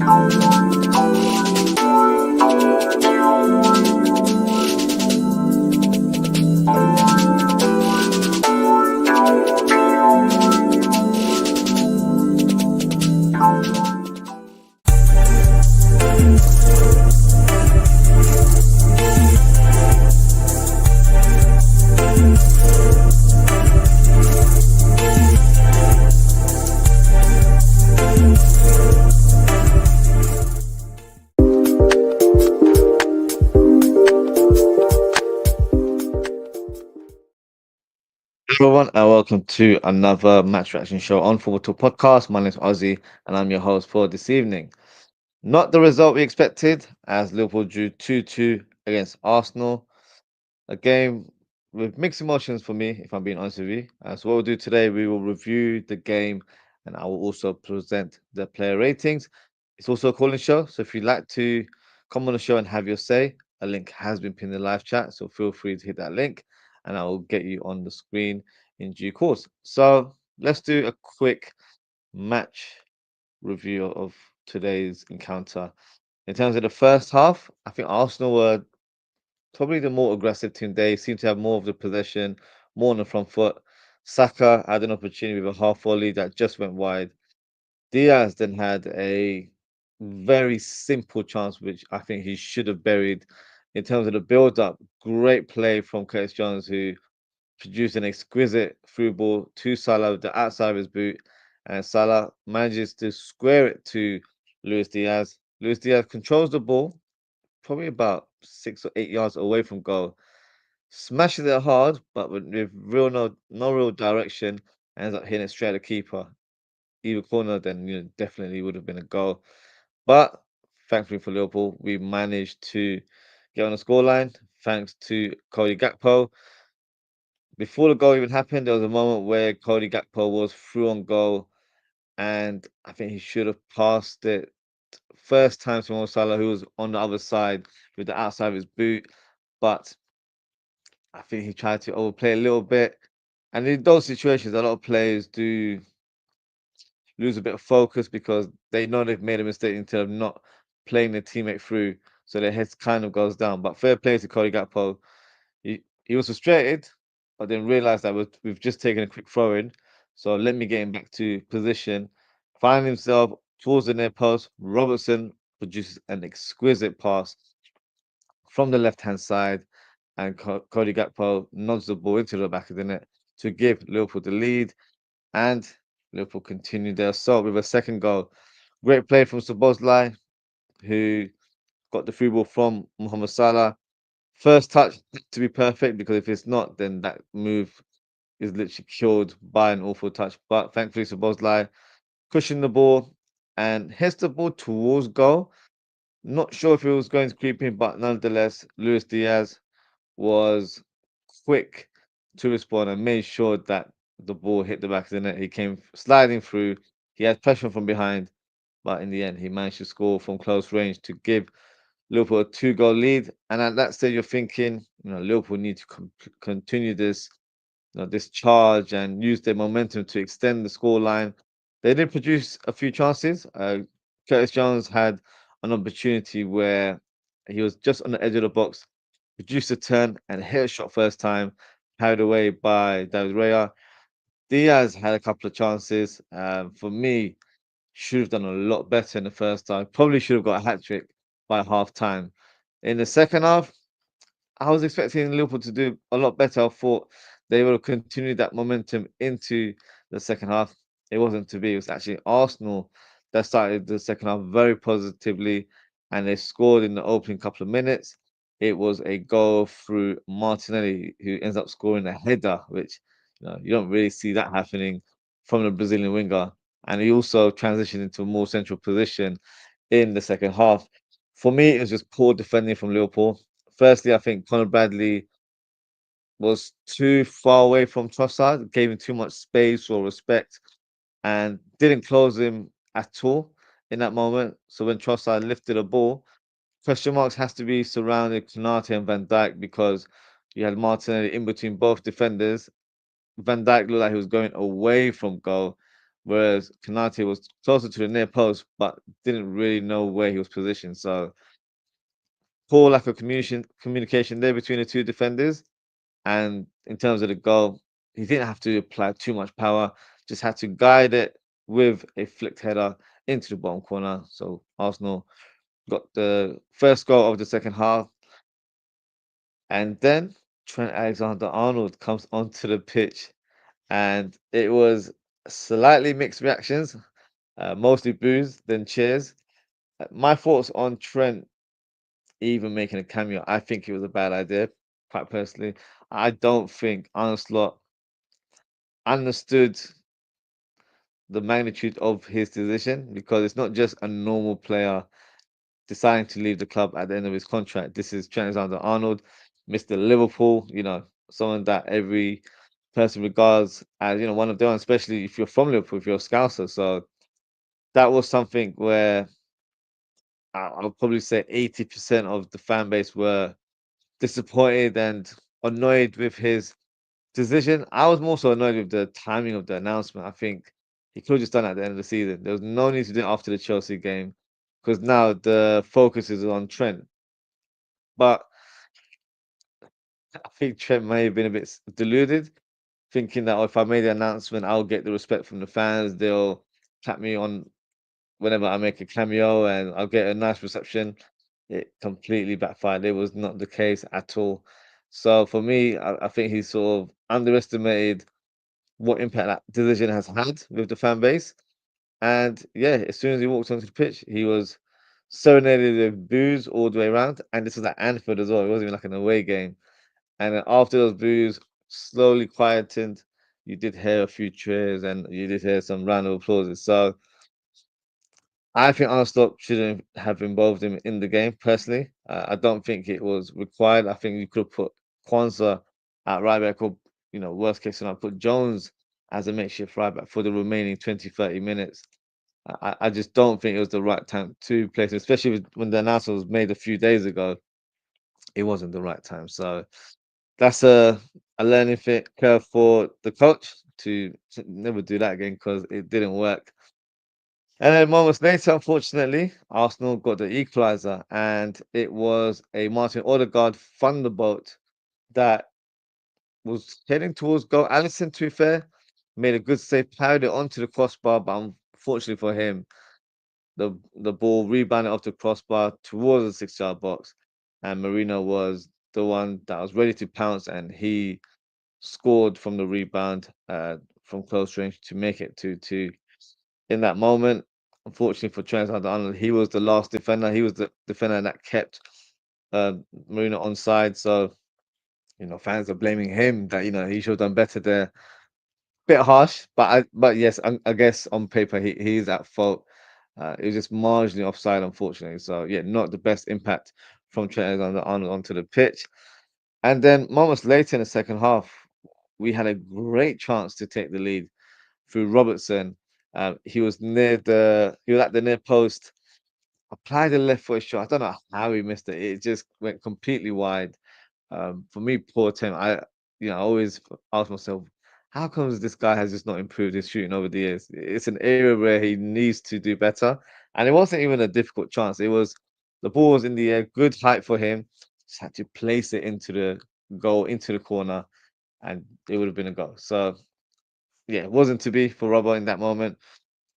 Everyone, and welcome to another match reaction show on Football Talk Podcast. My name is Ozzie, and I'm your host for this evening. Not the result we expected, as Liverpool drew 2-2 against Arsenal. A game with mixed emotions for me, if I'm being honest with you. So, what we'll do today, we will review the game, and I will also present the player ratings. It's also a calling show, so if you'd like to come on the show and have your say, a link has been pinned in the live chat, so feel free to hit that link, and I will get you on the screen in due course. So, let's do a quick match review of today's encounter. In terms of the first half, I think Arsenal were probably the more aggressive team. They seem to have more of the possession, more on the front foot. Saka had an opportunity with a half volley that just went wide. Diaz then had a very simple chance, which I think he should have buried. In terms of the build-up, great play from Curtis Jones, who produced an exquisite through ball to Salah with the outside of his boot, and Salah manages to square it to Luis Diaz. Luis Diaz controls the ball, probably about 6 or 8 yards away from goal, smashes it hard, but with real no real direction, ends up hitting it straight at the keeper. Either corner, then definitely would have been a goal. But thankfully for Liverpool, we managed to get on the scoreline thanks to Cody Gakpo. Before the goal even happened, there was a moment where Cody Gakpo was through on goal, and I think he should have passed it first time to Mo Salah, who was on the other side with the outside of his boot. But I think he tried to overplay a little bit. And in those situations, a lot of players do lose a bit of focus because they know they've made a mistake instead of not playing their teammate through. So their head kind of goes down. But fair play to Cody Gakpo. He was frustrated, but then realized that we've just taken a quick throw in. So let me get him back to position. Finding himself towards the near post. Robertson produces an exquisite pass from the left hand side, and Cody Gakpo nods the ball into the back of the net to give Liverpool the lead. And Liverpool continued their assault with a second goal. Great play from Szoboszlai, who got the free ball from Mohamed Salah. First touch to be perfect, because if it's not, then that move is literally killed by an awful touch. But thankfully, Szoboszlai cushioned the ball and hits the ball towards goal. Not sure if it was going to creep in, but nonetheless, Luis Diaz was quick to respond and made sure that the ball hit the back of the net. He came sliding through. He had pressure from behind, but in the end, he managed to score from close range to give Liverpool a two-goal lead. And at that stage, you're thinking, Liverpool need to continue this charge and use their momentum to extend the scoreline. They did produce a few chances. Curtis Jones had an opportunity where he was just on the edge of the box, produced a turn and hit a shot first time, carried away by David Raya. Diaz had a couple of chances. For me, should have done a lot better in the first half. Probably should have got a hat trick by half time. In the second half, I was expecting Liverpool to do a lot better. I thought they would have continued that momentum into the second half. It wasn't to be. It was actually Arsenal that started the second half very positively, and they scored in the opening couple of minutes. It was a goal through Martinelli, who ends up scoring a header, which you don't really see that happening from the Brazilian winger. And he also transitioned into a more central position in the second half. For me, it was just poor defending from Liverpool. Firstly, I think Conor Bradley was too far away from Trossard, gave him too much space or respect, and didn't close him at all in that moment. So when Trossard lifted a ball, question marks has to be surrounding Konate and Van Dijk, because you had Martinelli in between both defenders. Van Dijk looked like he was going away from goal, whereas Kanate was closer to the near post, but didn't really know where he was positioned. So poor lack of communication there between the two defenders. And in terms of the goal, he didn't have to apply too much power, just had to guide it with a flicked header into the bottom corner. So Arsenal got the first goal of the second half. And then Trent Alexander Arnold comes onto the pitch, and it was slightly mixed reactions, mostly boos, then cheers. My thoughts on Trent even making a cameo, I think it was a bad idea, quite personally. I don't think Arne Slot understood the magnitude of his decision because it's not just a normal player deciding to leave the club at the end of his contract. This is Trent Alexander-Arnold, Mr. Liverpool, someone that every person regards as, one of their own, especially if you're from Liverpool, if you're a Scouser. So that was something where I'll probably say 80% of the fan base were disappointed and annoyed with his decision. I was more so annoyed with the timing of the announcement. I think he could have just done it at the end of the season. There was no need to do it after the Chelsea game because now the focus is on Trent. But I think Trent may have been a bit deluded, thinking that, "Oh, if I made the announcement, I'll get the respect from the fans. They'll tap me on whenever I make a cameo and I'll get a nice reception." It completely backfired. It was not the case at all. So for me, I think he sort of underestimated what impact that decision has had with the fan base. And yeah, as soon as he walked onto the pitch, he was serenaded with boos all the way around. And this was at Anfield as well. It wasn't even like an away game. And then after those boos slowly quietened, you did hear a few cheers and you did hear some round of applauses. So I think Arsenal shouldn't have involved him in the game personally. I don't think it was required. I think you could have put Kwanzaa at right back or, worst case scenario, put Jones as a makeshift right back for the remaining 20, 30 minutes. I just don't think it was the right time to place him, especially when the announcement was made a few days ago. It wasn't the right time. So that's a learning fit curve for the coach to never do that again because it didn't work. And then moments later, unfortunately, Arsenal got the equaliser, and it was a Martin Odegaard thunderbolt that was heading towards goal. Alisson, to be fair, made a good save, parried it onto the crossbar, but unfortunately for him, the ball rebounded off the crossbar towards the 6-yard box, and Marino was the one that was ready to pounce, and he scored from the rebound from close range to make it 2-2. In that moment, unfortunately for Trent Alexander-Arnold, he was the last defender. He was the defender that kept Marino onside. So, fans are blaming him that, he should have done better there. Bit harsh, but yes, I guess on paper he's at fault. It was just marginally offside, unfortunately. So yeah, not the best impact from Trent Alexander-Arnold onto the pitch. And then moments later in the second half, we had a great chance to take the lead through Robertson. He was at the near post, applied a left foot shot. I don't know how he missed it. It just went completely wide. For me, poor Tim. I always ask myself, how comes this guy has just not improved his shooting over the years? It's an area where he needs to do better. And it wasn't even a difficult chance. The ball was in the air, good height for him. Just had to place it into the goal, into the corner, and it would have been a goal. So yeah, it wasn't to be for Robbo in that moment.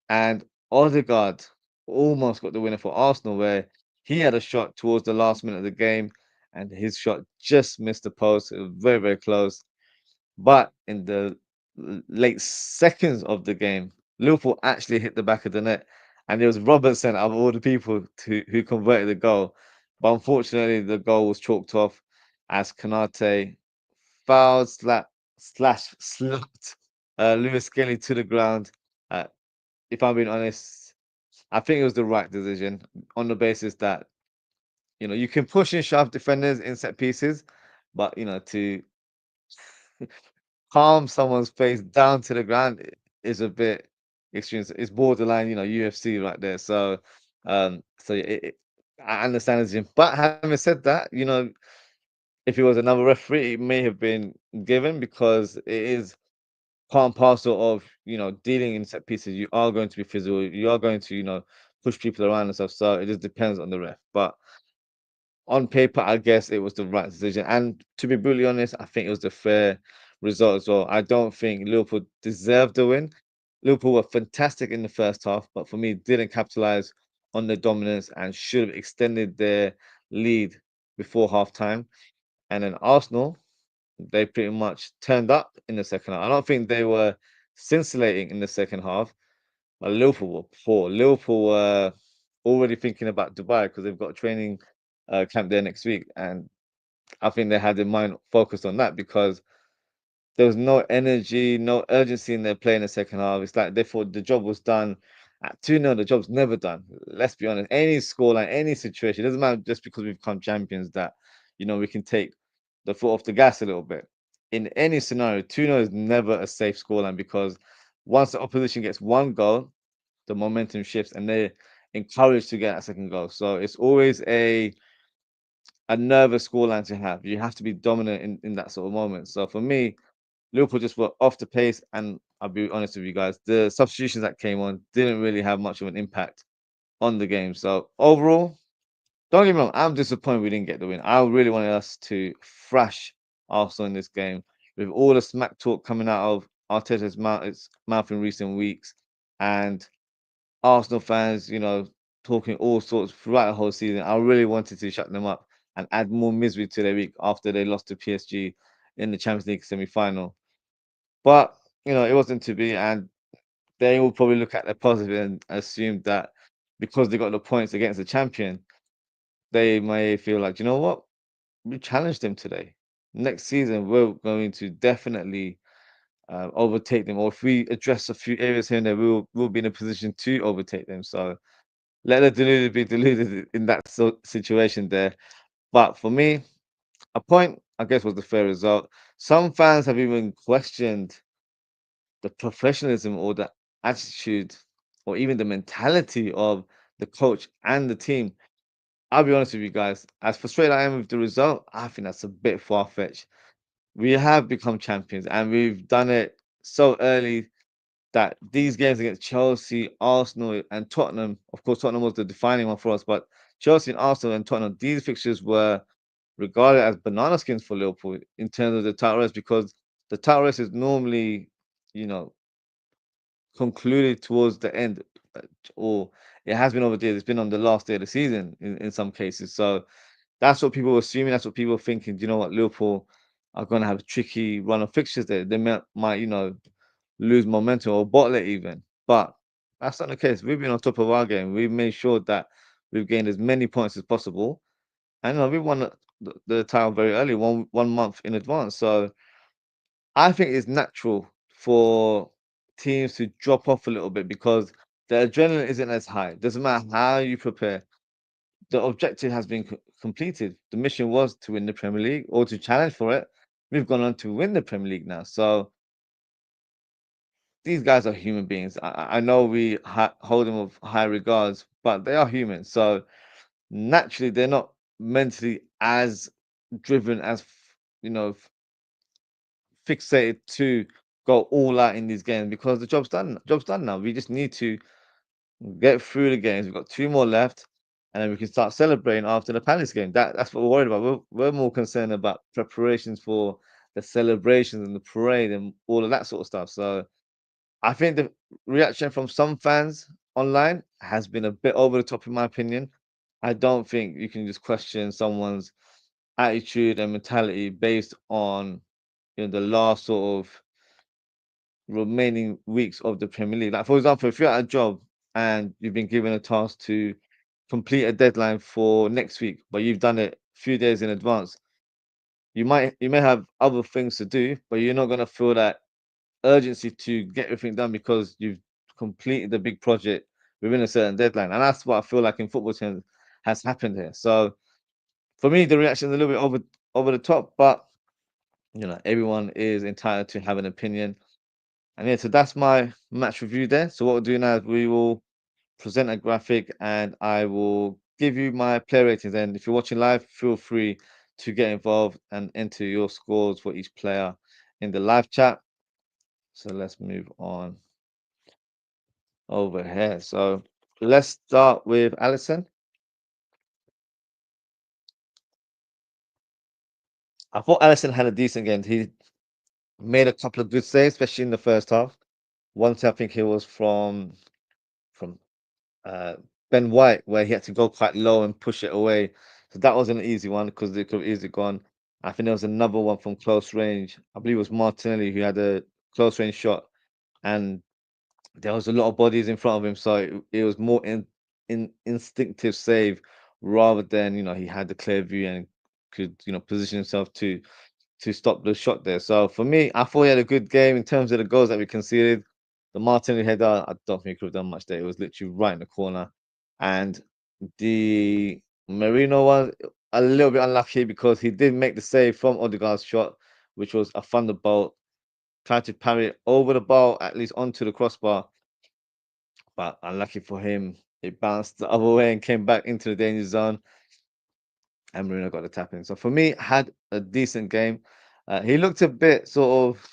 And Odegaard almost got the winner for Arsenal, where he had a shot towards the last minute of the game, and his shot just missed the post. It was very, very close. But in the late seconds of the game, Liverpool actually hit the back of the net, and it was Robertson of all the people who converted the goal. But unfortunately, the goal was chalked off as Kanate fouled, slapped Lewis Skelly to the ground. Uh, if I'm being honest, I think it was the right decision on the basis that you can push and shove defenders in set pieces, but to palm someone's face down to the ground is a bit extreme. It's borderline, UFC right there. So yeah, I understand the decision. But having said that, if it was another referee, it may have been given because it is part and parcel of dealing in set pieces. You are going to be physical. You are going to push people around and stuff. So it just depends on the ref. But on paper, I guess it was the right decision. And to be brutally honest, I think it was the fair result as well. I don't think Liverpool deserved the win. Liverpool were fantastic in the first half, but for me, didn't capitalize on the dominance and should have extended their lead before half time. And then Arsenal, they pretty much turned up in the second half. I don't think they were scintillating in the second half, but Liverpool were poor. Liverpool were already thinking about Dubai because they've got a training camp there next week, and I think they had their mind focused on that because there was no energy, no urgency in their play in the second half. It's like they thought the job was done. At 2-0, the job's never done. Let's be honest. Any scoreline, any situation, it doesn't matter just because we've become champions that, we can take the foot off the gas a little bit. In any scenario, 2-0 is never a safe scoreline because once the opposition gets one goal, the momentum shifts and they're encouraged to get a second goal. So it's always a nervous scoreline to have. You have to be dominant in that sort of moment. So for me, Liverpool just were off the pace, and I'll be honest with you guys, the substitutions that came on didn't really have much of an impact on the game. So overall, don't get me wrong, I'm disappointed we didn't get the win. I really wanted us to thrash Arsenal in this game with all the smack talk coming out of Arteta's mouth in recent weeks, and Arsenal fans, talking all sorts throughout the whole season. I really wanted to shut them up and add more misery to their week after they lost to PSG in the Champions League semi-final. But it wasn't to be, and they will probably look at the positive and assume that because they got the points against the champion, they may feel like, you know what, we challenged them today. Next season, we're going to definitely overtake them, or if we address a few areas here and there, we'll be in a position to overtake them. So let the deluded be deluded in that situation there. But for me, a point, I guess, was the fair result. Some fans have even questioned the professionalism or the attitude or even the mentality of the coach and the team. I'll be honest with you guys, as frustrated I am with the result, I think that's a bit far fetched. We have become champions and we've done it so early that these games against Chelsea, Arsenal, and Tottenham, of course, Tottenham was the defining one for us, but Chelsea and Arsenal and Tottenham, these fixtures were regarded as banana skins for Liverpool in terms of the title race because the title race is normally, you know, concluded towards the end, uh, or it has been over there. It's been on the last day of the season in some cases. So that's what people were assuming. That's what people were thinking. Do you know what? Liverpool are going to have a tricky run of fixtures there. They might lose momentum or bottle it even. But that's not the case. We've been on top of our game. We've made sure that we've gained as many points as possible. And we won the title very early, one month in advance. So I think it's natural for teams to drop off a little bit because the adrenaline isn't as high. Doesn't matter how you prepare. The objective has been completed. The mission was to win the Premier League or to challenge for it. We've gone on to win the Premier League now. So these guys are human beings. I know we hold them with high regards, but they are human. So naturally, they're not mentally as driven as fixated to go all out in these games because the job's done. Job's done now. We just need to get through the games. We've got two more left, and then we can start celebrating after the Palace game. That's what we're worried about. We're more concerned about preparations for the celebrations and the parade and all of that sort of stuff. So I think the reaction from some fans online has been a bit over the top, in my opinion. I don't think you can just question someone's attitude and mentality based on the last sort of remaining weeks of the Premier League. Like for example, if you're at a job and you've been given a task to complete a deadline for next week, but you've done it a few days in advance, you may have other things to do, but you're not gonna feel that urgency to get everything done because you've completed the big project within a certain deadline. And that's what I feel like in football terms has happened here. So for me, the reaction is a little bit over the top, but everyone is entitled to have an opinion. And yeah, so that's my match review there. So what we'll do now is we will present a graphic and I will give you my player ratings. And if you're watching live, feel free to get involved and enter your scores for each player in the live chat. So let's move on over here. So let's start with Allison. I thought Allison had a decent game. He made a couple of good saves, especially in the first half. Once I think it was from uh, Ben White, where he had to go quite low and push it away. So that wasn't an easy one because it could have easily gone. I think there was another one from close range. I believe it was Martinelli who had a close range shot, and there was a lot of bodies in front of him, so it was more in instinctive save rather than he had the clear view and could position himself to stop the shot there. So for me, I thought he had a good game in terms of the goals that we conceded. The Martinelli header, I don't think he could have done much there. It was literally right in the corner. And the Marino one, a little bit unlucky because he did make the save from Odegaard's shot, which was a thunderbolt. Tried to parry it over the bar, at least onto the crossbar. But unlucky for him, it bounced the other way and came back into the danger zone. And Marino got the tap in. So for me, had a decent game. He looked a bit sort of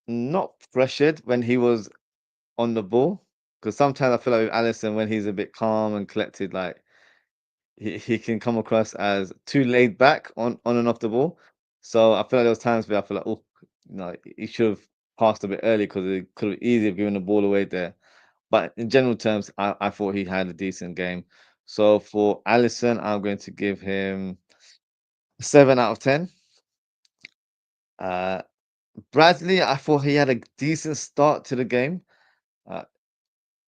not pressured when he was on the ball, because sometimes I feel like with Allison, when he's a bit calm and collected, like he can come across as too laid back on and off the ball. So I feel like there was times where I feel like, oh, he should have passed a bit early because it could have easily have given the ball away there. But in general terms, I thought he had a decent game. So for Allison, I'm going to give him a 7 out of 10. Uh, Bradley, I thought he had a decent start to the game. Uh,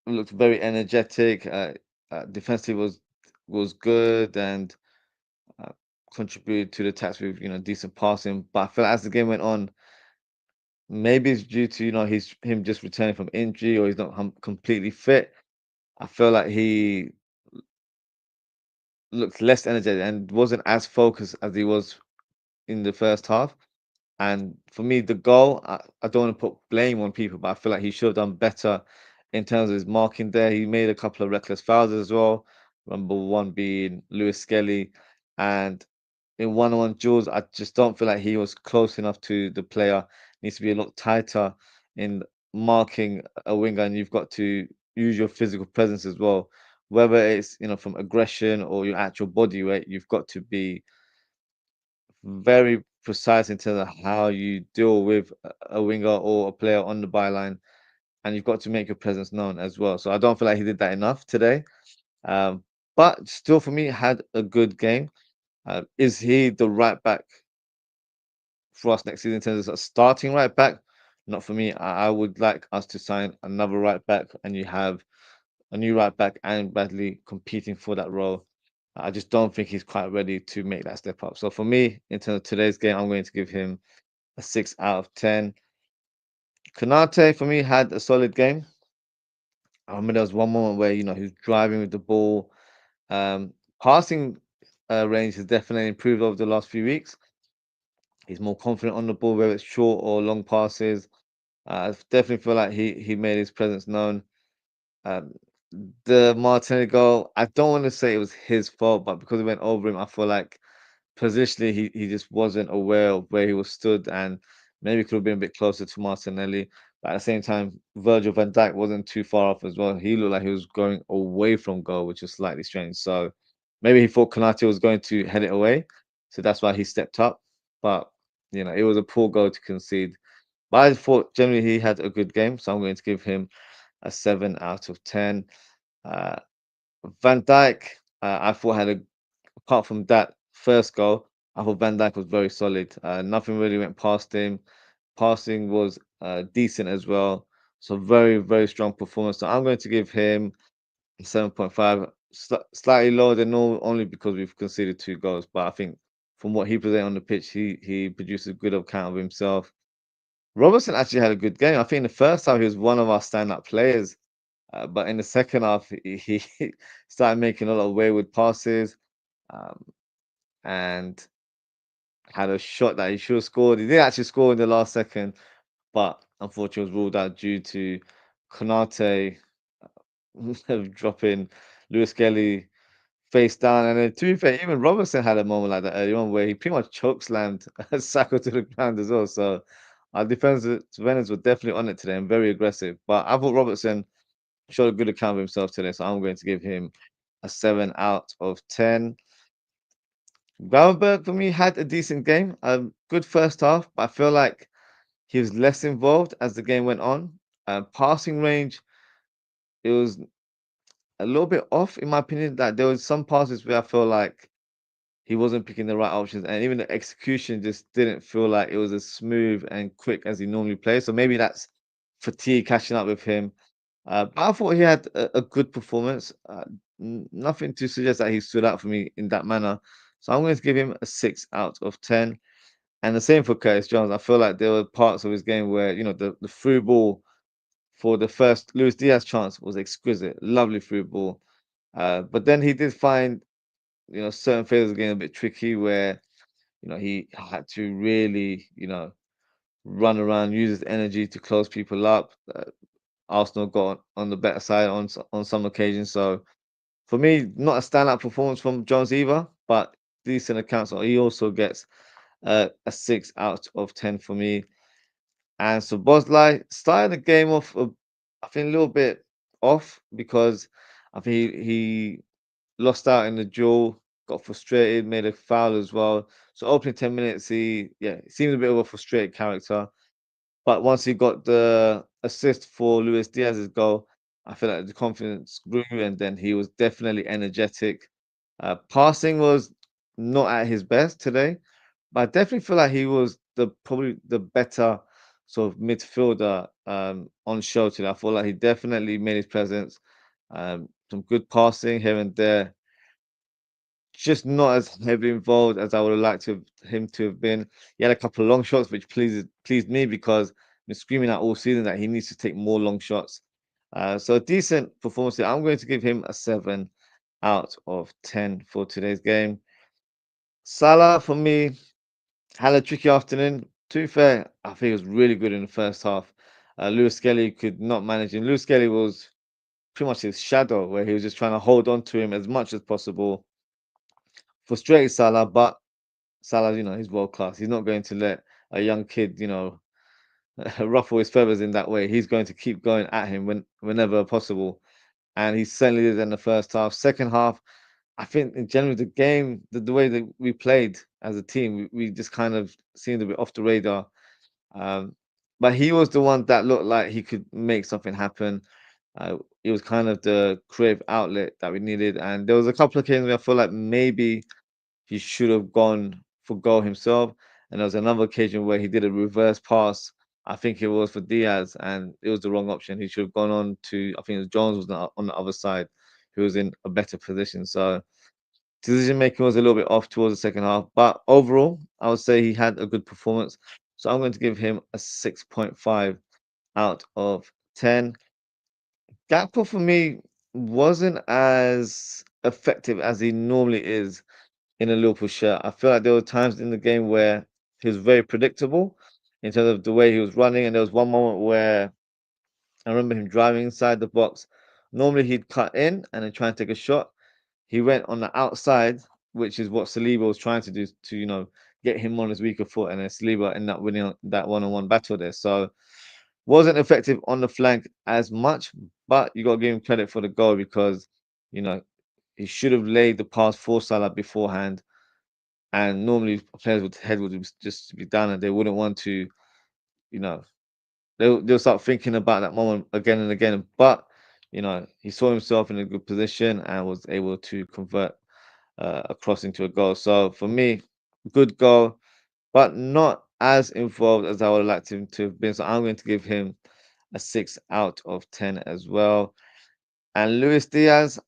Looked very energetic. Defensively was good and uh, contributed to the attacks with decent passing. But I feel like as the game went on, maybe it's due to him just returning from injury or he's not completely fit. I feel like he looked less energetic and wasn't as focused as he was in the first half. And for me, the goal, I don't want to put blame on people, but I feel like he should have done better in terms of his marking there. He made a couple of reckless fouls as well. Number one being Lewis Skelly. And in one-on-one duels, I just don't feel like he was close enough to the player. Needs to be a lot tighter in marking a winger, and you've got to use your physical presence as well. Whether it's from aggression or your actual body weight, you've got to be very precise in terms of how you deal with a winger or a player on the byline, and you've got to make your presence known as well. So I don't feel like he did that enough today. But still, for me, had a good game. Is he the right back for us next season in terms of starting right back? Not for me. I would like us to sign another right back, and you have a new right back and Bradley competing for that role. I just don't think he's quite ready to make that step up. So for me, in terms of today's game, I'm going to give him a 6 out of 10. Konate for me had a solid game. I remember there was one moment where he was driving with the ball. Um, Passing range has definitely improved over the last few weeks. He's more confident on the ball, whether it's short or long passes. I definitely feel like he made his presence known. Um, the Martinelli goal, I don't want to say it was his fault, but because it went over him, I feel like positionally he just wasn't aware of where he was stood and maybe could have been a bit closer to Martinelli. But at the same time, Virgil van Dijk wasn't too far off as well. He looked like he was going away from goal, which is slightly strange. So maybe he thought Konate was going to head it away. So that's why he stepped up. But it was a poor goal to concede. But I thought generally he had a good game. So I'm going to give him a 7 out of 10. Uh, Van Dijk, I thought had apart from that first goal, I thought Van Dijk was very solid. Nothing really went past him. Passing was decent as well. So very, very strong performance. So I'm going to give him a 7.5, slightly lower than normal, only because we've conceded 2 goals. But I think from what he presented on the pitch, he produced a good account of himself. Robertson actually had a good game. I think in the first half he was one of our stand-up players. But in the second half, he started making a lot of wayward passes, um, and had a shot that he should have scored. He did actually score in the last second, but unfortunately was ruled out due to Konate dropping Lewis Kelly face down. And then to be fair, even Robertson had a moment like that early on where he pretty much choke slammed Saka to the ground as well. So our defenders were definitely on it today and very aggressive. But I thought Robertson showed a good account of himself today, so I'm going to give him a 7 out of 10. Gravenberg for me had a decent game, a good first half, but I feel like he was less involved as the game went on. Passing range, it was a little bit off in my opinion. That there was some passes where I feel like he wasn't picking the right options, and even the execution just didn't feel like it was as smooth and quick as he normally plays. So maybe that's fatigue catching up with him. But I thought he had a good performance. Nothing to suggest that he stood out for me in that manner. So I'm going to give him a 6 out of 10. And the same for Curtis Jones. I feel like there were parts of his game where, the through ball for the first Luis Diaz chance was exquisite. Lovely through ball. But then he did find, certain phases of the game a bit tricky where, he had to really, run around, use his energy to close people up. Arsenal got on the better side on some occasions. So for me, not a standout performance from Jones either, but decent accounts. So he also gets a 6 out of 10 for me. And so Bosley started the game off, I think, a little bit off because I think he lost out in the duel, got frustrated, made a foul as well. So opening 10 minutes, he seemed a bit of a frustrated character. But once he got the assist for Luis Diaz's goal, I feel like the confidence grew, and then he was definitely energetic. Passing was not at his best today, but I definitely feel like he was probably the better sort of midfielder on show today. I feel like he definitely made his presence. Some good passing here and there, just not as heavily involved as I would have liked him to have been. He had a couple of long shots, which pleased me because I've been screaming out all season that he needs to take more long shots. So a decent performance here. I'm going to give him a 7 out of 10 for today's game. Salah for me had a tricky afternoon. To be fair, I think he was really good in the first half. Lewis Skelly could not manage him. Lewis Skelly was pretty much his shadow, where he was just trying to hold on to him as much as possible, frustrated Salah, but Salah, he's world class. He's not going to let a young kid, ruffle his feathers in that way. He's going to keep going at him whenever possible. And he certainly did in the first half. Second half, I think in general the game, the way that we played as a team, we just kind of seemed a bit off the radar. Um, but he was the one that looked like he could make something happen. He was kind of the creative outlet that we needed. And there was a couple of occasions where I feel like maybe he should have gone for goal himself. And there was another occasion where he did a reverse pass. I think it was for Diaz, and it was the wrong option. He should have gone on to, I think it was Jones was on the other side, who was in a better position. So decision making was a little bit off towards the second half. But overall, I would say he had a good performance. So I'm going to give him a 6.5 out of 10. Gakpo for me wasn't as effective as he normally is in a Liverpool shirt. I feel like there were times in the game where he was very predictable in terms of the way he was running, and there was one moment where I remember him driving inside the box. Normally he'd cut in and then try and take a shot. He went on the outside, which is what Saliba was trying to do to, get him on his weaker foot, and then Saliba ended up winning that one-on-one battle there. So wasn't effective on the flank as much, but you got to give him credit for the goal because, you know, he should have laid the pass for Salah beforehand, and normally players would head would just be down and they wouldn't want to, you know, they'll start thinking about that moment again and again. But he saw himself in a good position and was able to convert across into a goal. So for me, good goal, but not as involved as I would have liked him to have been. So I'm going to give him a 6 out of 10 as well. And Luis Diaz,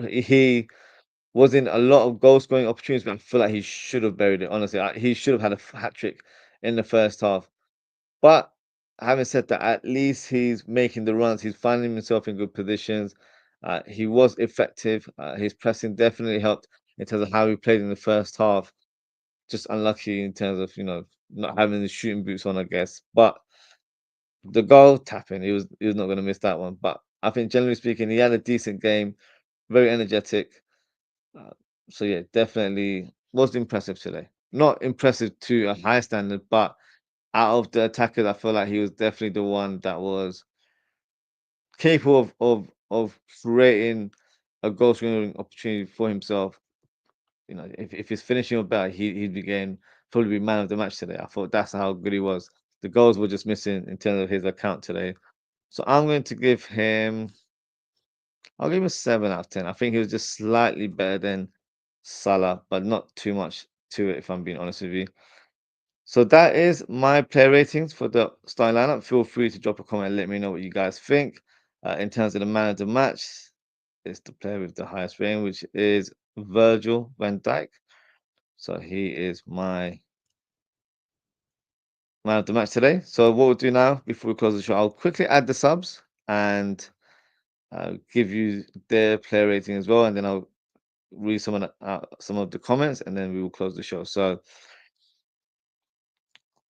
he was in a lot of goal scoring opportunities, but I feel like he should have buried it. Honestly, he should have had a hat trick in the first half. But having said that, at least he's making the runs. He's finding himself in good positions. He was effective. His pressing definitely helped in terms of how he played in the first half. Just unlucky in terms of not having the shooting boots on, I guess. But the goal tapping, he was not going to miss that one. But I think generally speaking, he had a decent game. very energetic. Uh, so yeah, definitely was impressive today. Not impressive to a high standard, but out of the attackers, I feel like he was definitely the one that was capable of creating a goal scoring opportunity for himself. You know, if he's finishing or better, he'd be getting probably be man of the match today. I thought that's how good he was. The goals were just missing in terms of his account today. So I'm going to give him. I'll give him a 7 out of 10. I think he was just slightly better than Salah, but not too much to it. If I'm being honest with you. So that is my player ratings for the starting lineup. Feel free to drop a comment and let me know what you guys think. In terms of the man of the match, it's the player with the highest rating, which is Virgil van Dijk. So he is my man of the match today. So what we'll do now, before we close the show, I'll quickly add the subs and give you their player rating as well, and then I'll read some of the comments, and then we will close the show. So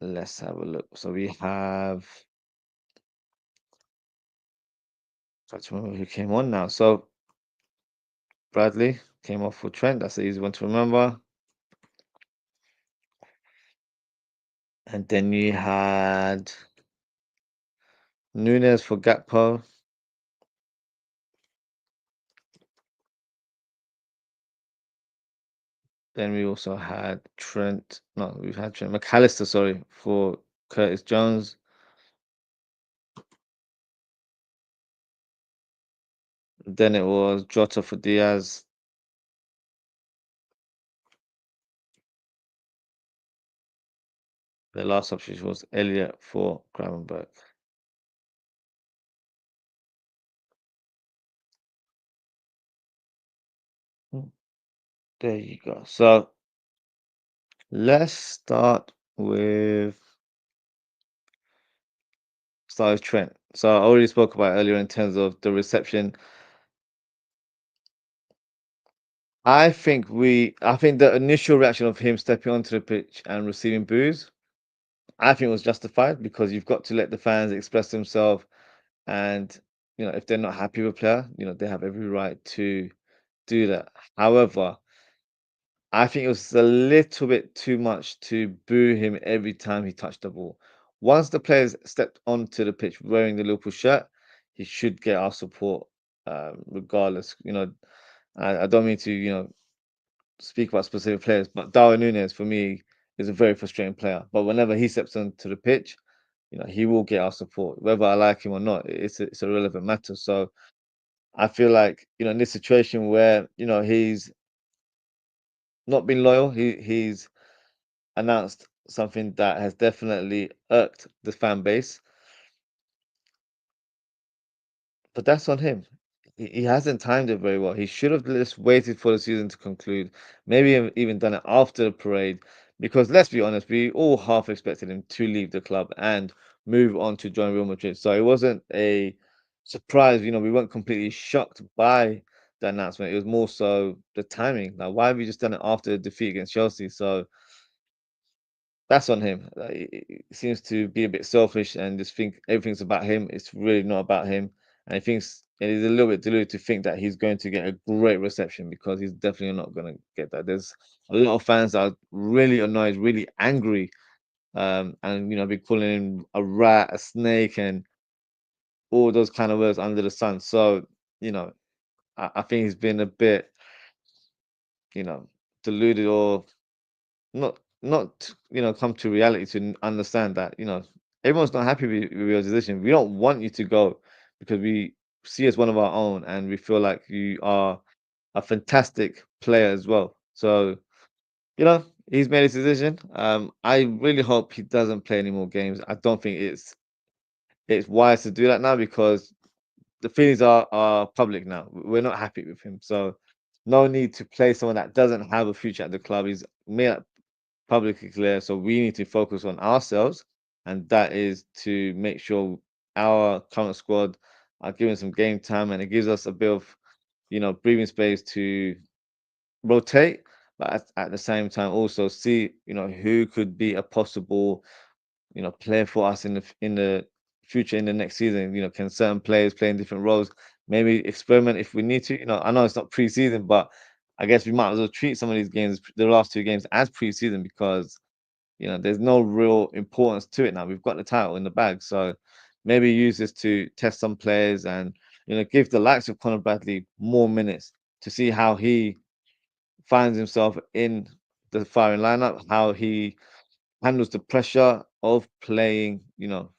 let's have a look. So we have. Try to remember who came on now. So Bradley came off for Trent. That's the easy one to remember. And then you had Nunes for Gakpo. Then we also had Trent. No, we've had Trent McAllister, sorry, for Curtis Jones. Then it was Jota for Diaz. The last option was Elliot for Gravenberg. Mm, there you go. So let's start with Trent. So I already spoke about earlier in terms of the reception. I think the initial reaction of him stepping onto the pitch and receiving boos, I think was justified because you've got to let the fans express themselves, and if they're not happy with a player, they have every right to do that. However, I think it was a little bit too much to boo him every time he touched the ball. Once the players stepped onto the pitch wearing the Liverpool shirt, he should get our support, regardless. I don't mean to, speak about specific players, but Darwin Nunes for me is a very frustrating player. But whenever he steps onto the pitch, he will get our support, whether I like him or not. It's a relevant matter. So I feel like in this situation where he's not been loyal, he's announced something that has definitely irked the fan base. But that's on him. He hasn't timed it very well. He should have just waited for the season to conclude. Maybe even done it after the parade. Because let's be honest, we all half expected him to leave the club and move on to join Real Madrid. So it wasn't a surprise. We weren't completely shocked by the announcement. It was more so the timing. Like, why have you just done it after the defeat against Chelsea? So that's on him. He seems to be a bit selfish and just think everything's about him. It's really not about him. And he thinks it is a little bit deluded to think that he's going to get a great reception because he's definitely not going to get that. There's a lot of fans that are really annoyed, really angry, and be calling him a rat, a snake, and all those kind of words under the sun. So you know, I think he's been a bit, you know, deluded or not come to reality to understand that everyone's not happy with your decision. We don't want you to go because we see you as one of our own and we feel like you are a fantastic player as well. So he's made his decision. I really hope he doesn't play any more games. I don't think it's wise to do that now because the feelings are public now. We're not happy with him, so no need to play someone that doesn't have a future at the club. He's made publicly clear. So we need to focus on ourselves, and that is to make sure our current squad are given some game time, and it gives us a bit of breathing space to rotate, but at the same time also see who could be a possible player for us in the future in the next season. Can certain players play in different roles? maybe experiment if we need to. I know it's not preseason, but I guess we might as well treat some of these games, the last two games, as preseason because there's no real importance to it now. We've got the title in the bag, so maybe use this to test some players and give the likes of Conor Bradley more minutes to see how he finds himself in the firing lineup, how he handles the pressure of playing,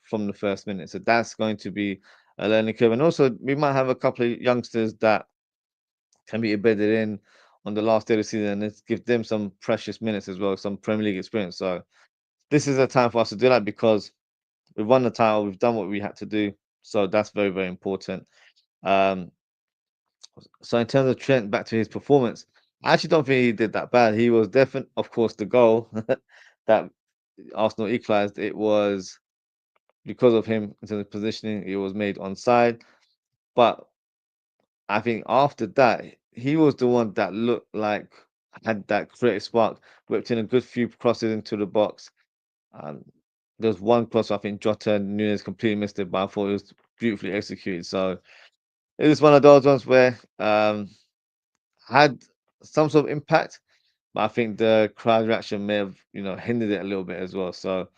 from the first minute. So that's going to be a learning curve. And also, we might have a couple of youngsters that can be embedded in on the last day of the season and let's give them some precious minutes as well, some Premier League experience. So this is a time for us to do that because we've won the title, we've done what we had to do. So that's very, very important. Um, so in terms of Trent, back to his performance, I actually don't think he did that bad. He was definitely, of course, the goal that Arsenal equalised. It was because of him in terms of positioning. It was made onside, but I think after that, he was the one that looked like had that creative spark, whipped in a good few crosses into the box. Um, there was one cross I think Jota and Nunes completely missed it, but I thought it was beautifully executed. So it was one of those ones where had some sort of impact, but I think the crowd reaction may have hindered it a little bit as well. So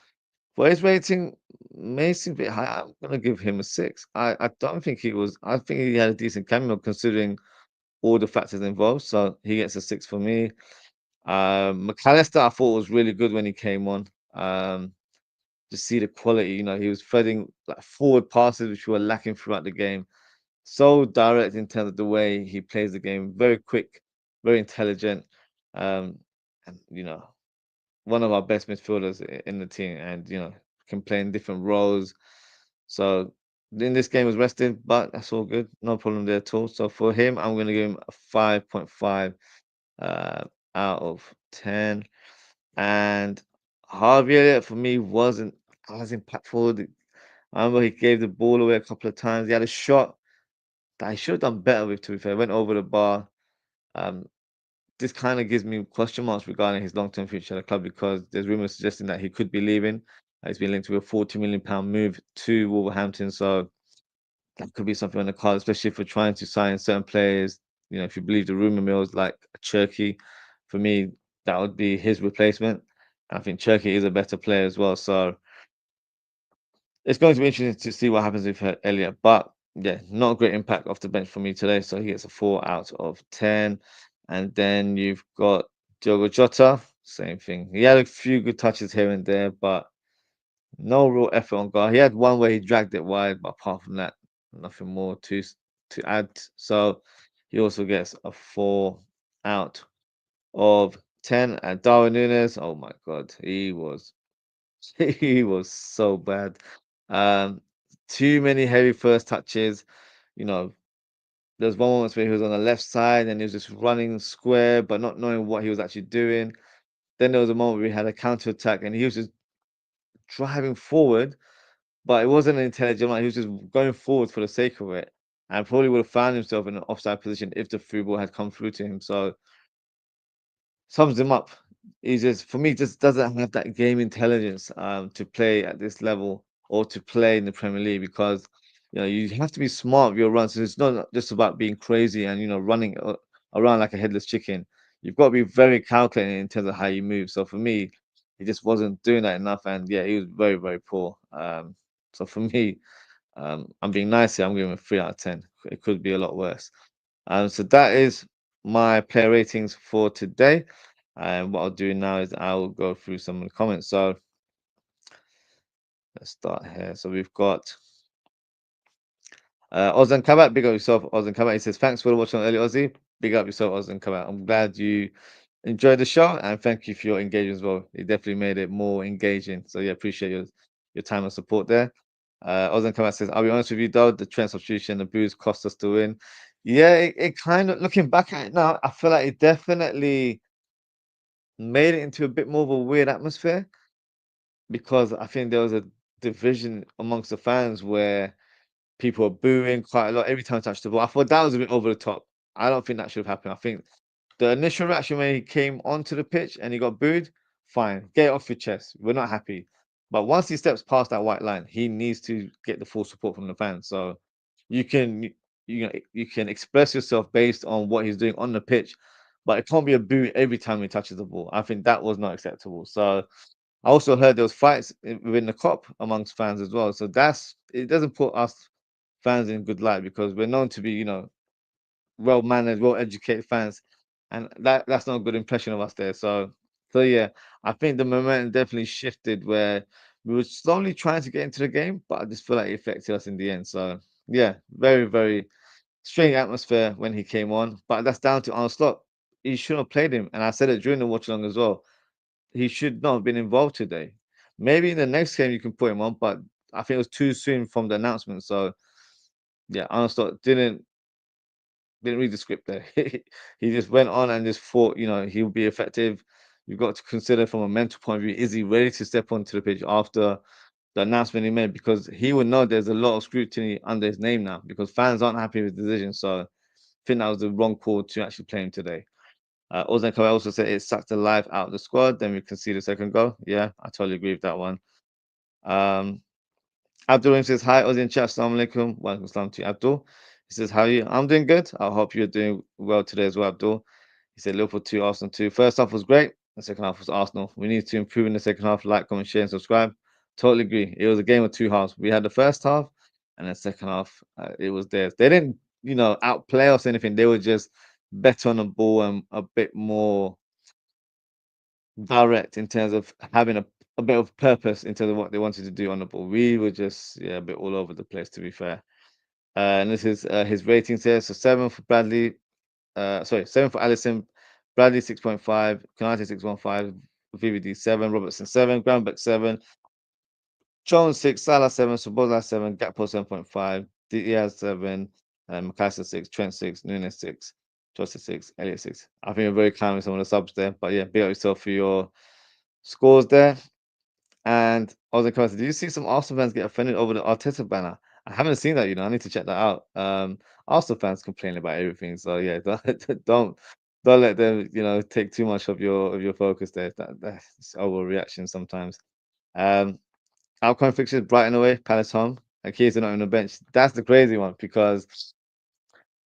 for his rating, may seem a bit high. I'm gonna give him a 6. I don't think he was. I think he had a decent cameo considering all the factors involved. So he gets a 6 for me. McAllister, I thought was really good when he came on. To see the quality, he was threading like forward passes which were lacking throughout the game. So direct in terms of the way he plays the game, very quick, very intelligent, um, and one of our best midfielders in the team, and can play in different roles. So in this game was rested, but that's all good, no problem there at all. So for him, I'm going to give him a 5.5 uh, out of 10. And Harvey Elliott for me wasn't as impactful. I remember he gave the ball away a couple of times. He had a shot that he should have done better with, to be fair. Went over the bar. Um, this kind of gives me question marks regarding his long-term future at the club because there's rumors suggesting that he could be leaving. He's been linked to a £40 million move to Wolverhampton, so that could be something on the card, especially if we're trying to sign certain players. If you believe the rumor mills, like Cherky, for me, that would be his replacement. I think Cherky is a better player as well, so it's going to be interesting to see what happens with Elliot. But yeah, not a great impact off the bench for me today, so he gets a 4 out of 10. And then you've got Diogo Jota, same thing. He had a few good touches here and there, but no real effort on goal. He had one where he dragged it wide, but apart from that, nothing more to add. So he also gets a 4 out of 10. And Darwin Nunes, oh my god, he was he was so bad. Um, too many heavy first touches. You know, there's one moment where he was on the left side and he was just running square, but not knowing what he was actually doing. Then there was a moment where we had a counter attack and he was just driving forward, but it wasn't an intelligent line. He was just going forward for the sake of it, and probably would have found himself in an offside position if the through ball had come through to him. So sums him up. He just, for me, just doesn't have that game intelligence to play at this level or to play in the Premier League because you have to be smart with your runs. So it's not just about being crazy and running around like a headless chicken. You've got to be very calculated in terms of how you move. So for me, he just wasn't doing that enough, and yeah, he was very, very poor. So for me, I'm being nice here. I'm giving him a 3 out of 10. It could be a lot worse. So that is my player ratings for today. And what I'll do now is I will go through some of the comments. So let's start here. So we've got Ozan Kabat, big up yourself, Ozan Kabat. He says, thanks for watching early Ozzy. Big up yourself, Ozan Kabat. I'm glad you enjoyed the show and thank you for your engagement as well. It definitely made it more engaging. So yeah, appreciate your time and support there. Ozan Kabat says, I'll be honest with you though, the trend substitution, the booze cost us to win. Yeah, it kind of looking back at it now, I feel like it definitely made it into a bit more of a weird atmosphere because I think there was a division amongst the fans where people were booing quite a lot every time I touched the ball. I thought that was a bit over the top. I don't think that should have happened. I think the initial reaction when he came onto the pitch and he got booed, fine, get it off your chest. We're not happy. But once he steps past that white line, he needs to get the full support from the fans. So you can you can express yourself based on what he's doing on the pitch, but it can't be a boo every time he touches the ball. I think that was not acceptable. So I also heard there was fights within the cop amongst fans as well. So that's it doesn't put us fans in good light because we're known to be, well mannered, well educated fans, and that's not a good impression of us there. So yeah, I think the momentum definitely shifted where we were slowly trying to get into the game, but I just feel like it affected us in the end. So yeah, very very strange atmosphere when he came on, but that's down to Arne. He shouldn't have played him, and I said it during the watch along as well. He should not have been involved today. Maybe in the next game you can put him on, but I think it was too soon from the announcement. So yeah, Arne didn't read the script there. He just went on and just thought, he'll be effective. You've got to consider from a mental point of view, is he ready to step onto the pitch after the announcement he made? Because he would know there's a lot of scrutiny under his name now because fans aren't happy with the decision. So I think that was the wrong call to actually play him today. Ozan also said it sucked the life out of the squad. Then we can see the second goal. Yeah, I totally agree with that one. Um, Abdul says, hi, Ozzy and chat. Assalamu alaikum. Welcome salam to you, Abdul. He says, how are you? I'm doing good. I hope you're doing well today as well, Abdul. He said, Liverpool 2, Arsenal 2. First half was great. The second half was Arsenal. We need to improve in the second half. Like, comment, share, and subscribe. Totally agree. It was a game of two halves. We had the first half, and the second half, it was theirs. They didn't, outplay us or anything. They were just better on the ball and a bit more direct in terms of having a bit of purpose in terms of what they wanted to do on the ball. We were just a bit all over the place, to be fair. And this is his rating says so 7 for Bradley, sorry, 7 for Allison, Bradley 6.5, Kanate 6.5, VVD 7, Robertson 7, Groundback 7, Jones 6, Salah 7, Soboza 7, Gakpo 7.5, Diaz 7, McAllister 6, Trent 6, Nunes 6, Joseph 6, Elliot 6. I think you're very kind with some of the subs there, but yeah, big up yourself for your scores there. And I was like, do you see some Arsenal fans get offended over the Arteta banner? I haven't seen that, I need to check that out. Arsenal fans complain about everything, so yeah, don't let them, take too much of your focus there. That's overreaction sometimes. Um, Outcome fixtures: Brighton away, Palace home. And Keys are not on the bench. That's the crazy one because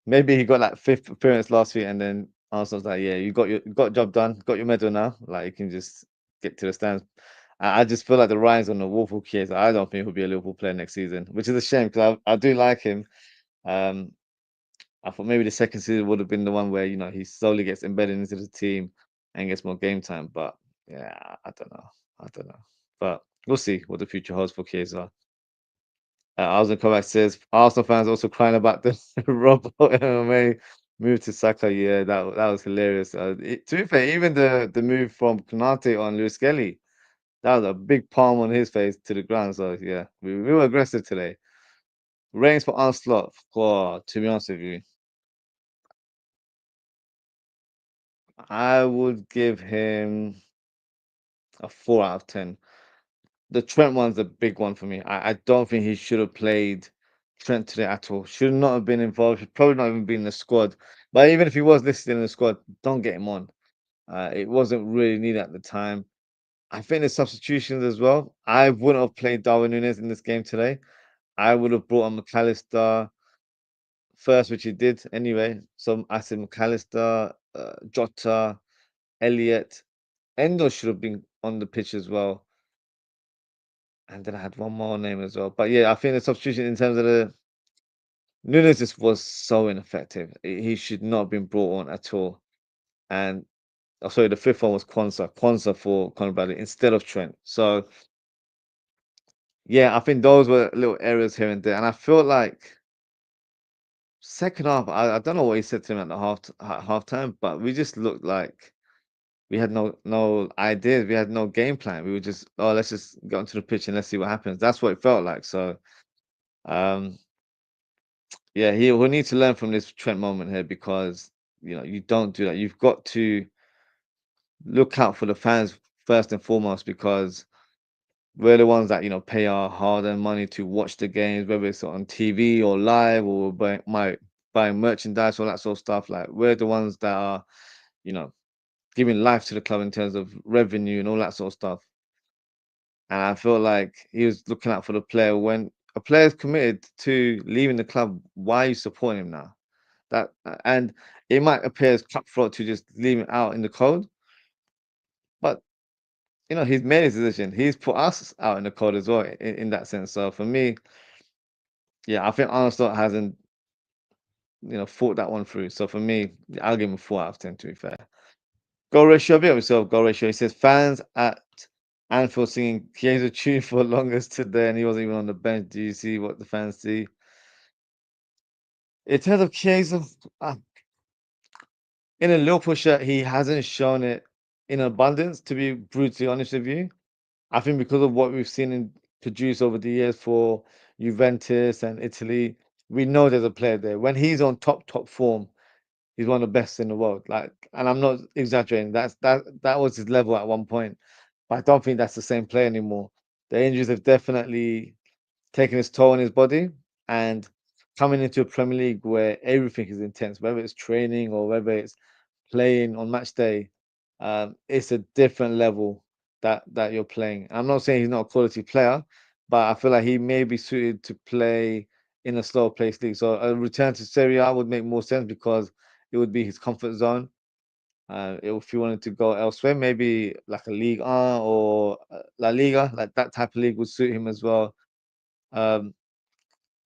maybe he got like fifth appearance last week, and then Arsenal's like, yeah, you got job done, got your medal now. Like you can just get to the stands. I just feel like the rise on the Liverpool case. I don't think he'll be a Liverpool player next season, which is a shame because I do like him. Um, I thought maybe the second season would have been the one where he slowly gets embedded into the team and gets more game time. But yeah, I don't know. I don't know. But we'll see what the future holds for Chiesa. Arsenal comeback says Arsenal fans also crying about the Robo MMA move to Saka. Yeah, that was hilarious. To be fair, even the move from Konate on Lewis Kelly, that was a big palm on his face to the ground. So yeah, we were aggressive today. Ratings for Onslaught. God, to be honest with you, I would give him a 4 out of 10. The Trent one's a big one for me. I don't think he should have played Trent today at all. Should not have been involved. Should probably not even been in the squad. But even if he was listed in the squad, don't get him on. It wasn't really needed at the time. I think the substitutions as well. I wouldn't have played Darwin Nunes in this game today. I would have brought on McAllister first, which he did anyway. So I said McAllister, Jota, Elliot. Endo should have been on the pitch as well. And then I had one more name as well. But yeah, I think the substitution in terms of the Nunes just was so ineffective. He should not have been brought on at all. And sorry, the fifth one was Kwanzaa for Conor Bradley instead of Trent. So yeah, I think those were little errors here and there. And I feel like second half, I don't know what he said to him at the half time, but we just looked like we had no ideas. We had no game plan. We were just, oh, let's just get onto the pitch and let's see what happens. That's what it felt like. So um yeah, he will need to learn from this Trent moment here because you don't do that. You've got to look out for the fans first and foremost because we're the ones that pay our hard-earned money to watch the games, whether it's on TV or live or buying merchandise, all that sort of stuff. Like we're the ones that are, you know, giving life to the club in terms of revenue and all that sort of stuff. And I feel like he was looking out for the player when a player's committed to leaving the club. Why are you supporting him now? And it might appear as cutthroat to just leave him out in the cold, but he's made his decision. He's put us out in the cold as well in that sense. So for me, yeah, I think Arnold Slot hasn't thought that one through. So for me, I'll give him a 4 out of 10. To be fair, goal ratio, bit of himself. Goal ratio. He says fans at Anfield singing Chiesa tune for the longest today, and he wasn't even on the bench. Do you see what the fans see? In terms of Chiesa, uh, in a Liverpool shirt, he hasn't shown it in abundance, to be brutally honest with you. I think because of what we've seen him produce over the years for Juventus and Italy, we know there's a player there. When he's on top form, he's one of the best in the world. Like, and I'm not exaggerating. That was his level at one point. But I don't think that's the same player anymore. The injuries have definitely taking its toll on his body, and coming into a Premier League where everything is intense, whether it's training or whether it's playing on match day, it's a different level that you're playing. I'm not saying he's not a quality player, but I feel like he may be suited to play in a slower pace league. So a return to Serie A would make more sense because it would be his comfort zone. If you wanted to go elsewhere, maybe like a League A or La Liga, like that type of league would suit him as well. Um,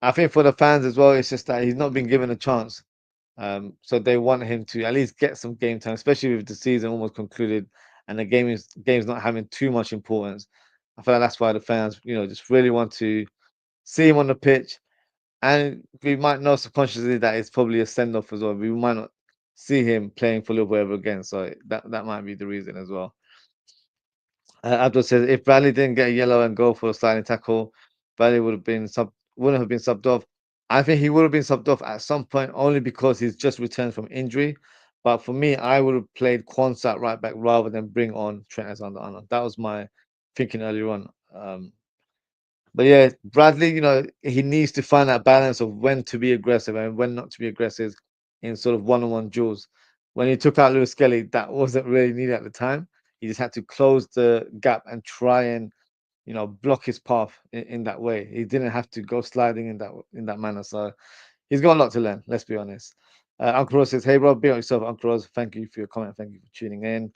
I think for the fans as well, it's just that he's not been given a chance. So they want him to at least get some game time, especially with the season almost concluded and the game's not having too much importance. I feel like that's why the fans, just really want to see him on the pitch. And we might know subconsciously that it's probably a send off as well. We might not see him playing for Liverpool ever again. So that might be the reason as well. Abdul says if Bradley didn't get a yellow and go for a sliding tackle, Bradley wouldn't have been subbed off. I think he would have been subbed off at some point only because he's just returned from injury. But for me, I would have played Quansah at right back rather than bring on Trent Alexander-Arnold. That was my thinking earlier on. But yeah, Bradley, he needs to find that balance of when to be aggressive and when not to be aggressive in sort of one-on-one duels. When he took out Lewis Kelly, that wasn't really needed at the time. He just had to close the gap and try and block his path in that way. He didn't have to go sliding in that manner. So he's got a lot to learn. Let's be honest. Uncle Rose says, "Hey, bro, be on yourself, Uncle Rose. Thank you for your comment. Thank you for tuning in."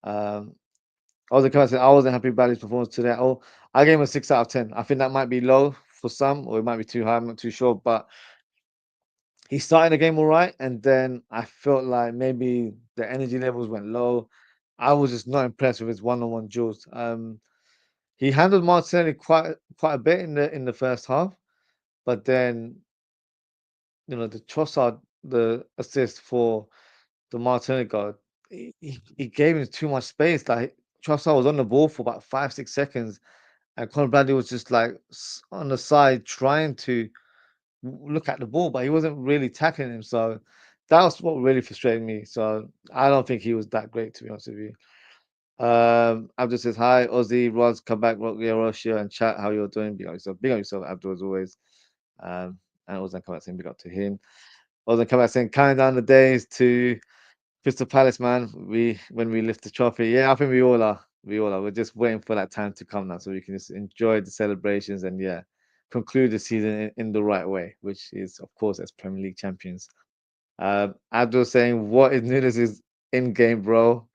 Um, Ozzie said, "I wasn't happy about his performance today at all. I gave him a 6 out of 10. I think that might be low for some, or it might be too high. I'm not too sure, but he started the game all right, and then I felt like maybe the energy levels went low. I was just not impressed with his one-on-one duels. He handled Martinelli quite a bit in the first half, but then the Trossard, the assist for the Martinelli goal, he gave him too much space. Like Trossard was on the ball for about 5 6 seconds, and Conor Bradley was just like on the side trying to look at the ball, but he wasn't really tackling him. So that was what really frustrated me. So I don't think he was that great, to be honest with you. Abdul says, "Hi, Ozzy, Roz, come back, yeah, Russia, and chat how you're doing. Big up yourself, Abdul, as always." And Ozan come back saying, "Big up to him." Ozan come back saying, "Counting down the days to Crystal Palace, man. When we lift the trophy, yeah, I think we all are. We all are. We're just waiting for that time to come now, so we can just enjoy the celebrations and yeah, conclude the season in the right way, which is, of course, as Premier League champions." Abdul saying, "What is Nunes' in game, bro?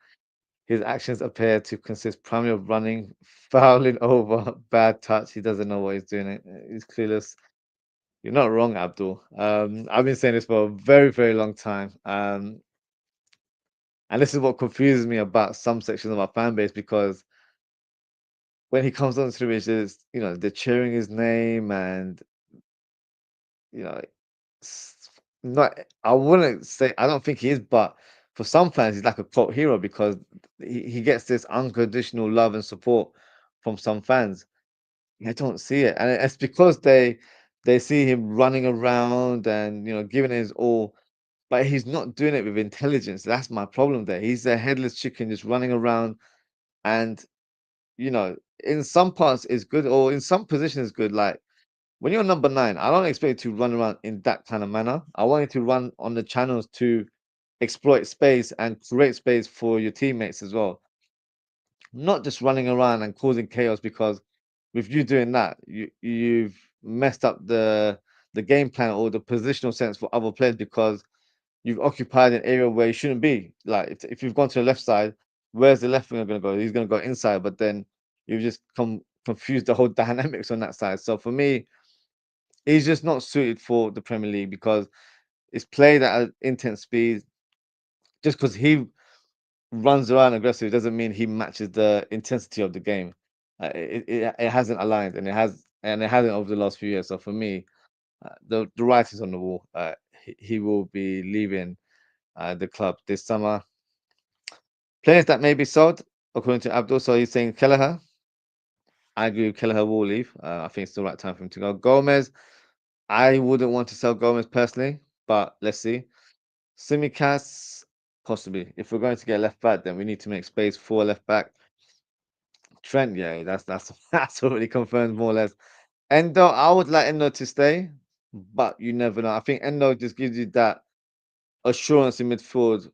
His actions appear to consist primarily of running, fouling over, bad touch. He doesn't know what he's doing. He's clueless." You're not wrong, Abdul. I've been saying this for a very, very long time. And this is what confuses me about some sections of our fan base because when he comes on to the pitch, they're cheering his name and, you know, not, I wouldn't say, I don't think he is, but for some fans, he's like a cult hero because he gets this unconditional love and support from some fans. I don't see it, and it's because they see him running around and giving it his all, but he's not doing it with intelligence. That's my problem there. He's a headless chicken just running around, and in some parts it's good, or in some positions good. Like when you're number nine, I don't expect you to run around in that kind of manner. I want you to run on the channels to exploit space and create space for your teammates as well, not just running around and causing chaos because with you doing that, you've messed up the game plan or the positional sense for other players because you've occupied an area where you shouldn't be. Like if you've gone to the left side, where's the left winger going to go? He's going to go inside, but then you've just confused the whole dynamics on that side. So for me, he's just not suited for the Premier League because it's played at an intense speed. Just because he runs around aggressive doesn't mean he matches the intensity of the game. It hasn't aligned, and it hasn't over the last few years. So for me, the writing's on the wall. He will be leaving the club this summer. Players that may be sold, according to Abdul. So he's saying Kelleher. I agree with Kelleher will leave. I think it's the right time for him to go. Gomez, I wouldn't want to sell Gomez personally, but let's see. Simicast, possibly. If we're going to get left back, then we need to make space for left back. Trent, yeah, that's that's already confirmed more or less. Endo, I would like Endo to stay, but you never know. I think Endo just gives you that assurance in midfield.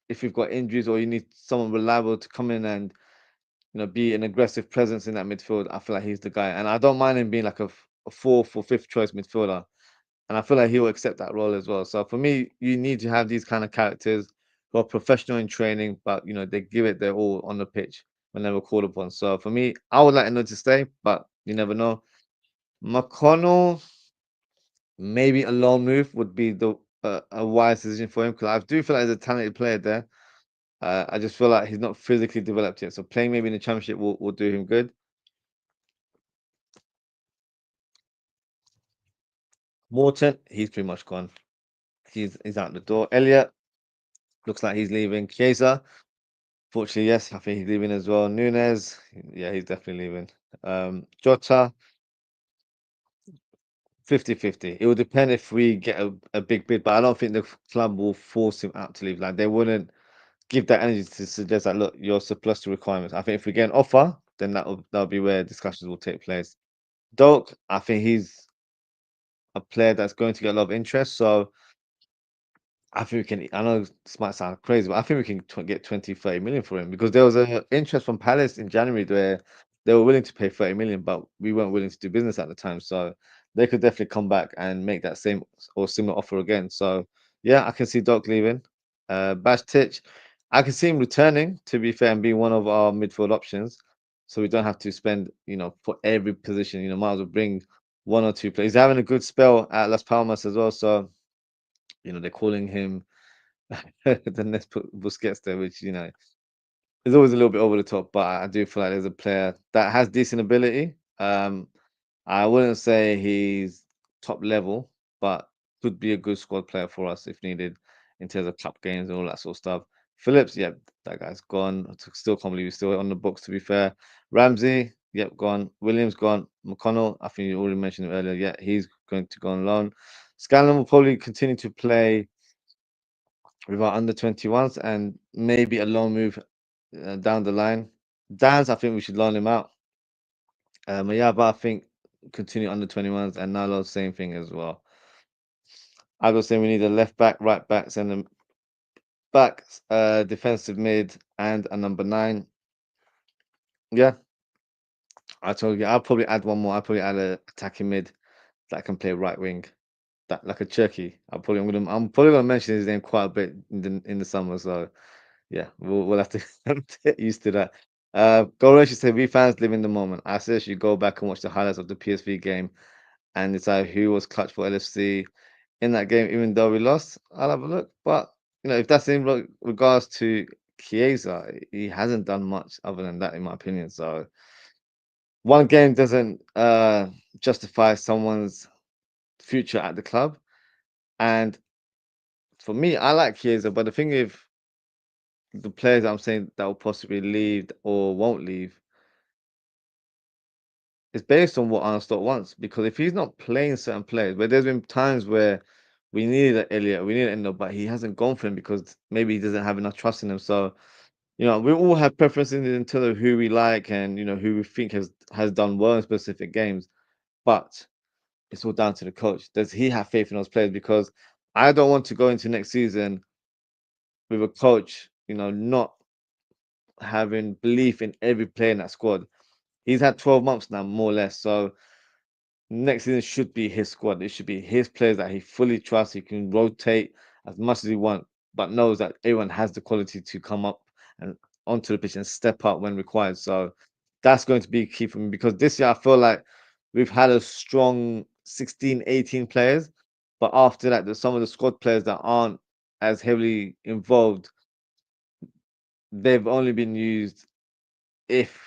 If you've got injuries or you need someone reliable to come in and be an aggressive presence in that midfield, I feel like he's the guy. And I don't mind him being like a fourth or fifth choice midfielder. And I feel like he'll accept that role as well. So for me, you need to have these kind of characters who are professional in training, but they give it their all on the pitch when they were called upon. So for me, I would like him to stay, but you never know. McConnell, maybe a loan move would be the a wise decision for him because I do feel like there's a talented player there. I just feel like he's not physically developed yet. So playing maybe in the championship will do him good. Morton, he's pretty much gone. He's out the door. Elliot looks like he's leaving. Chiesa, fortunately, yes, I think he's leaving as well. Nunes, yeah, he's definitely leaving. Jota, 50-50. It will depend if we get a big bid, but I don't think the club will force him out to leave. Like they wouldn't give that energy to suggest that look, you're surplus to requirements. I think if we get an offer, then that'll be where discussions will take place. Doak, I think he's a player that's going to get a lot of interest. So I think we can. I know this might sound crazy, but I think we can get 20, 30 million for him because there was a interest from Palace in January where they were willing to pay 30 million, but we weren't willing to do business at the time. So they could definitely come back and make that same or similar offer again. So yeah, I can see Doc leaving. Titch, I can see him returning, to be fair, and being one of our midfield options. So we don't have to spend, for every position, might as well bring one or two players. He's having a good spell at Las Palmas as well. So, they're calling him the next Busquets there, which is always a little bit over the top. But I do feel like there's a player that has decent ability. I wouldn't say he's top level, but could be a good squad player for us if needed in terms of cup games and all that sort of stuff. Phillips, yeah, that guy's gone. Still can't believe he's still on the books. To be fair, Ramsey, yep, gone. Williams gone. McConnell, I think you already mentioned him earlier. Yeah, he's going to go on loan. Scanlon will probably continue to play with our under 21s and maybe a loan move down the line. Dance, I think we should loan him out. Yeah, but I think continue under 21s and Nalo, same thing as well. I was saying we need a left back, right back, centre back, defensive mid, and a number 9. Yeah, I told you I'll probably add one more. I'll probably add a attacking mid that can play right wing, that like a Turkey. I'm probably gonna mention his name quite a bit in the summer. So yeah, we'll have to get used to that. Goresh said, "We fans live in the moment. I suggest you go back and watch the highlights of the PSV game and decide who was clutch for LFC in that game, even though we lost. I'll have a look. But if that's in regards to Chiesa, he hasn't done much other than that, in my opinion. So one game doesn't justify someone's future at the club. And for me, I like Chiesa, but the thing with the players I'm saying that will possibly leave or won't leave is based on what Armstrong wants. Because if he's not playing certain players, where there's been times where we needed an Elliot, we needed Endo, but he hasn't gone for him because maybe he doesn't have enough trust in him. So, we all have preferences in terms of who we like and who we think has done well in specific games. But it's all down to the coach. Does he have faith in those players? Because I don't want to go into next season with a coach, not having belief in every player in that squad. He's had 12 months now, more or less. So next season should be his squad. It should be his players that he fully trusts. He can rotate as much as he wants, but knows that everyone has the quality to come up and onto the pitch and step up when required. So that's going to be key for me because this year I feel like we've had a strong 16, 18 players, but after that, there's some of the squad players that aren't as heavily involved. They've only been used if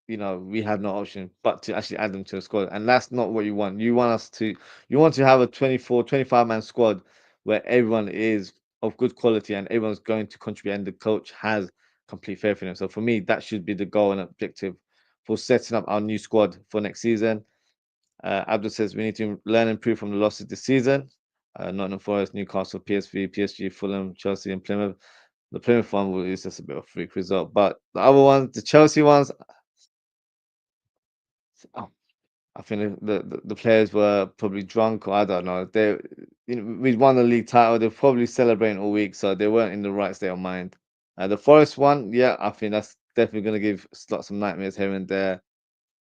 we have no option but to actually add them to a squad, and that's not what you want. You want to have a 24, 25 man squad where everyone is of good quality and everyone's going to contribute and the coach has complete faith in them. So for me, that should be the goal and objective for setting up our new squad for next season. Abdul says we need to learn and improve from the losses this season. Nottingham Forest, Newcastle, PSV, PSG, Fulham, Chelsea, and Plymouth. The Plymouth one is just a bit of a freak result, but the other ones, the Chelsea ones, oh, I think the players were probably drunk or I don't know. We won the league title. They're probably celebrating all week, so they weren't in the right state of mind. The Forest one, yeah, I think that's definitely going to give lots of nightmares here and there.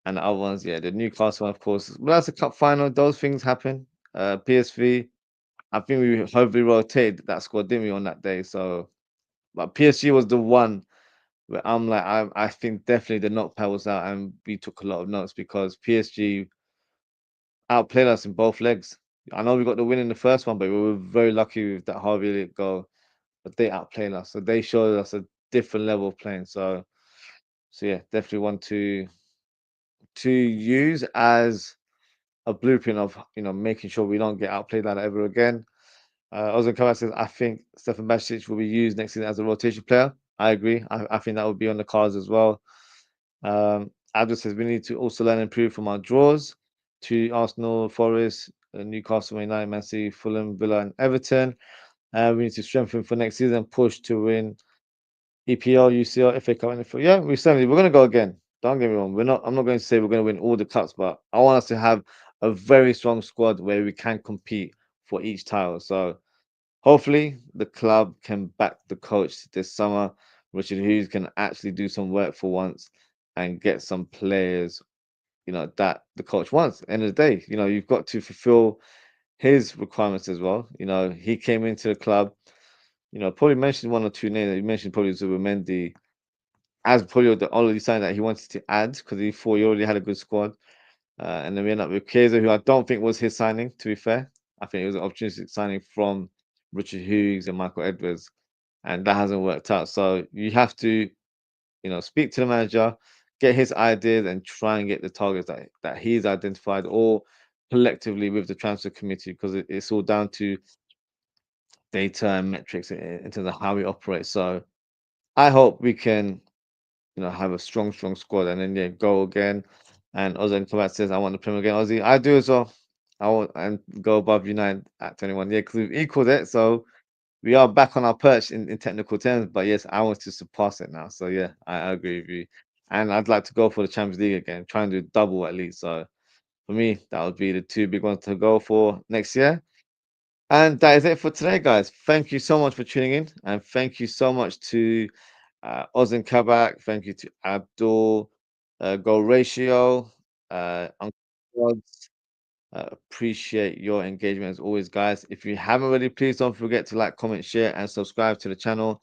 And the other ones, yeah, the Newcastle one, of course. But that's a cup final. Those things happen. PSV, I think we hopefully rotated that squad, didn't we, on that day? So, but PSG was the one where I'm like, I think definitely the knock pad was out, and we took a lot of notes because PSG outplayed us in both legs. I know we got the win in the first one, but we were very lucky with that Harvey Elliott goal. But they outplayed us, so they showed us a different level of playing. So yeah, definitely want to use as a blueprint of making sure we don't get outplayed like that ever again. Ozwrld Kabak says, I think Stefan Bajcetic will be used next season as a rotation player. I agree. I think that would be on the cards as well. Abdul says we need to also learn and improve from our draws to Arsenal, Forest, Newcastle, Man United, Man City, Fulham, Villa, and Everton. We need to strengthen for next season, push to win EPL, UCL, FA Cup, and NFL. Yeah, we're going to go again. Don't get me wrong. We're not. I'm not going to say we're going to win all the cups, but I want us to have a very strong squad where we can compete for each title. So hopefully the club can back the coach this summer. Richard Hughes can actually do some work for once and get some players, that the coach wants. End of the day, you've got to fulfill his requirements as well. He came into the club, probably mentioned one or two names. You mentioned probably Zubimendi as probably the only sign that he wanted to add because he thought he already had a good squad. And then we end up with Kaiser, who I don't think was his signing, to be fair. I think it was an opportunistic signing from Richard Hughes and Michael Edwards, and that hasn't worked out. So you have to, speak to the manager, get his ideas, and try and get the targets that he's identified, or collectively with the transfer committee, because it's all down to data and metrics in terms of how we operate. So I hope we can, have a strong, strong squad and then yeah, go again. And Ozzy come back says, I want the Premier again. Ozzy, I do as well. I want and go above United at 21. Yeah, because we've equaled it. So we are back on our perch in technical terms. But yes, I want to surpass it now. So yeah, I agree with you. And I'd like to go for the Champions League again, try and do double at least. So for me, that would be the two big ones to go for next year. And that is it for today, guys. Thank you so much for tuning in. And thank you so much to Ozin Kabak. Thank you to Abdul, Goal Ratio, Uncle Rods. Appreciate your engagement as always, guys. If you haven't already, please don't forget to like, comment, share, and subscribe to the channel.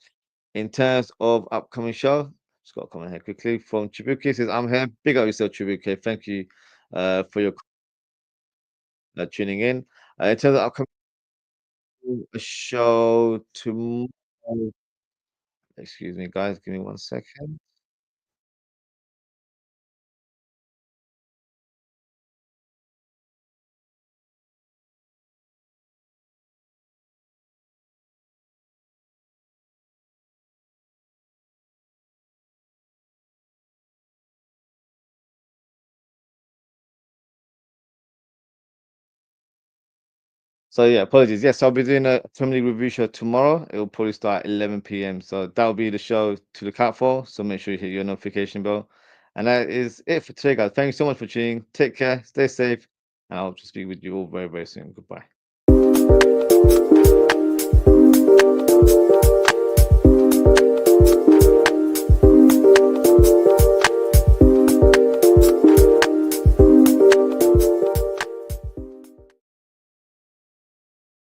In terms of upcoming show, just got to comment here quickly from Chibuki. Says, I'm here. Big up yourself, Chibuki. Thank you for your tuning in. In terms of upcoming show tomorrow, excuse me, guys, give me 1 second. So yeah, apologies. Yes, I'll be doing a Premier League review show tomorrow. It will probably start at 11 p.m. So that'll be the show to look out for. So make sure you hit your notification bell. And that is it for today, guys. Thank you so much for tuning. Take care, stay safe, and I'll just speak with you all very, very soon. Goodbye.